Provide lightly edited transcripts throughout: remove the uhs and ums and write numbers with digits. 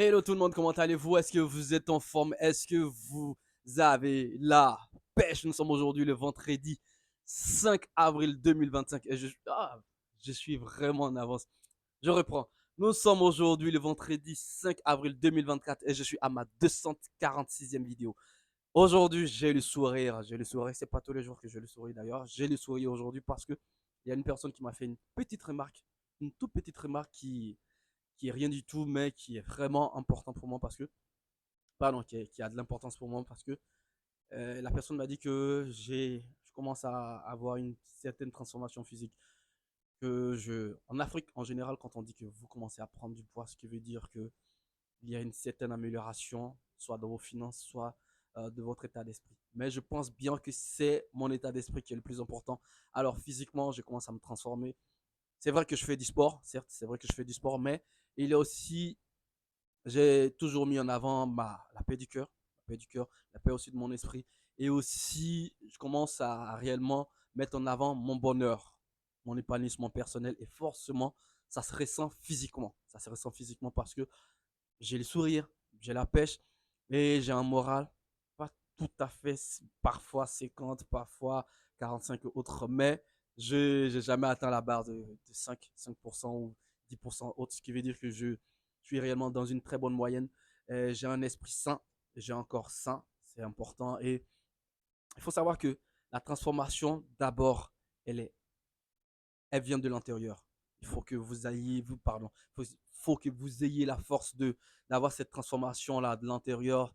Hello tout le monde, comment allez-vous? Est-ce que vous êtes en forme? Est-ce que vous avez la pêche? Nous sommes aujourd'hui le vendredi 5 avril 2025 et je suis vraiment en avance. Je reprends. Nous sommes aujourd'hui le vendredi 5 avril 2024 et je suis à ma 246e vidéo. Aujourd'hui, j'ai le sourire. J'ai le sourire. C'est pas tous les jours que j'ai le sourire d'ailleurs. J'ai le sourire aujourd'hui parce que il y a une personne qui m'a fait une petite remarque, une toute petite remarque qui est rien du tout, mais qui est vraiment important pour moi parce que, pardon, qui a de l'importance pour moi parce que la personne m'a dit que je commence à avoir une certaine transformation physique. En Afrique, en général, quand on dit que vous commencez à prendre du poids, ce qui veut dire que il y a une certaine amélioration, soit dans vos finances, soit de votre état d'esprit. Mais je pense bien que c'est mon état d'esprit qui est le plus important. Alors, physiquement, je commence à me transformer. C'est vrai que je fais du sport, certes, c'est vrai que je fais du sport, mais il y a aussi j'ai toujours mis en avant la paix du cœur, la paix aussi de mon esprit. Et aussi, je commence à réellement mettre en avant mon bonheur, mon épanouissement personnel. Et forcément, ça se ressent physiquement. Ça se ressent physiquement parce que j'ai le sourire, j'ai la pêche et j'ai un moral pas tout à fait, parfois 50, parfois 45 autres, mais je n'ai jamais atteint la barre de 5% ou 10% autres, ce qui veut dire que je suis réellement dans une très bonne moyenne. J'ai un esprit sain, j'ai un corps sain, c'est important. Et il faut savoir que la transformation, d'abord, elle est elle vient de l'intérieur. Il faut que vous ayez, vous, pardon, faut que vous ayez la force d'avoir cette transformation-là de l'intérieur,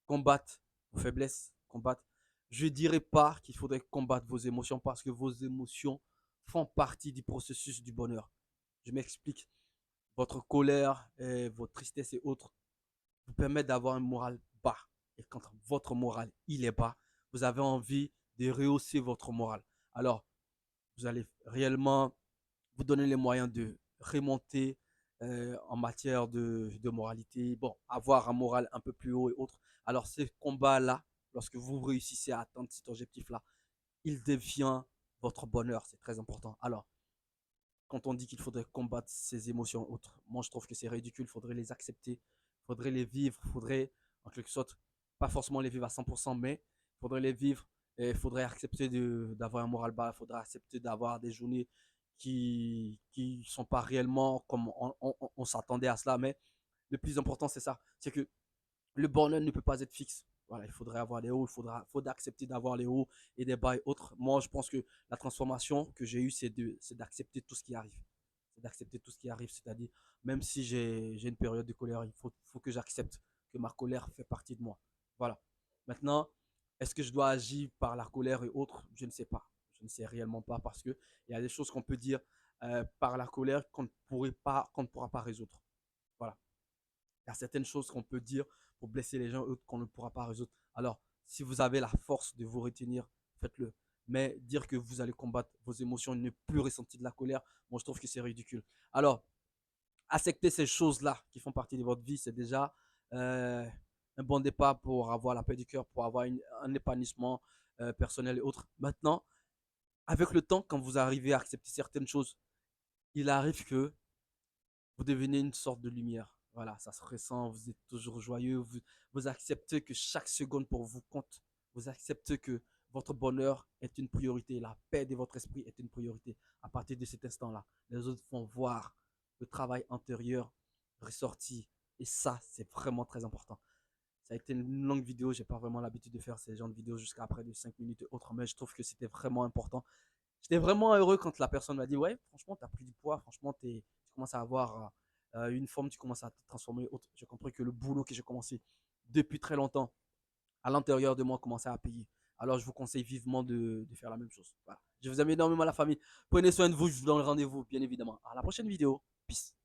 combattre vos faiblesses, combattre. Je ne dirais pas qu'il faudrait combattre vos émotions parce que vos émotions font partie du processus du bonheur. Je m'explique. Votre colère, et votre tristesse et autres vous permettent d'avoir un moral bas. Et quand votre moral il est bas, vous avez envie de rehausser votre moral. Alors, vous allez réellement vous donner les moyens de remonter en matière de moralité, bon, avoir un moral un peu plus haut et autres. Alors ces combats-là, lorsque vous réussissez à atteindre cet objectif-là, il devient votre bonheur, c'est très important. Alors, quand on dit qu'il faudrait combattre ces émotions autres, moi je trouve que c'est ridicule, il faudrait les accepter, il faudrait les vivre, il faudrait en quelque sorte, pas forcément les vivre à 100%, mais il faudrait les vivre et il faudrait accepter d'avoir un moral bas, il faudrait accepter d'avoir des journées qui sont pas réellement comme on s'attendait à cela, mais le plus important c'est ça, c'est que le bonheur ne peut pas être fixe. Voilà, il faudrait avoir les hauts, faudrait accepter d'avoir les hauts et des bas et autres. Moi, je pense que la transformation que j'ai eue, c'est d'accepter tout ce qui arrive. C'est d'accepter tout ce qui arrive, c'est-à-dire, même si j'ai une période de colère, faut que j'accepte que ma colère fait partie de moi. Voilà. Maintenant, est-ce que je dois agir par la colère et autres? Je ne sais pas. Je ne sais réellement pas parce que il y a des choses qu'on peut dire par la colère qu'on ne pourra pas résoudre. Voilà. Il y a certaines choses qu'on peut dire pour blesser les gens, autres qu'on ne pourra pas résoudre. Alors, si vous avez la force de vous retenir, faites-le. Mais dire que vous allez combattre vos émotions, ne plus ressentir de la colère, moi je trouve que c'est ridicule. Alors, accepter ces choses-là qui font partie de votre vie, c'est déjà euh, un bon départ pour avoir la paix du cœur, pour avoir un épanouissement personnel et autres. Maintenant, avec le temps, quand vous arrivez à accepter certaines choses, il arrive que vous devenez une sorte de lumière. Voilà, ça se ressent, vous êtes toujours joyeux, vous acceptez que chaque seconde pour vous compte, vous acceptez que votre bonheur est une priorité, la paix de votre esprit est une priorité. À partir de cet instant-là, les autres vont voir le travail intérieur ressorti. Et ça, c'est vraiment très important. Ça a été une longue vidéo, j'ai pas vraiment l'habitude de faire ces genres de vidéos jusqu'à près de 5 minutes et autres, mais je trouve que c'était vraiment important. J'étais vraiment heureux quand la personne m'a dit ouais, franchement, tu as pris du poids, franchement, tu commences à avoir une forme, tu commences à te transformer. J'ai compris que le boulot que j'ai commencé depuis très longtemps à l'intérieur de moi commençait à payer. Alors, je vous conseille vivement de faire la même chose. Voilà. Je vous aime énormément, la famille. Prenez soin de vous, je vous donne rendez-vous, bien évidemment. À la prochaine vidéo. Peace.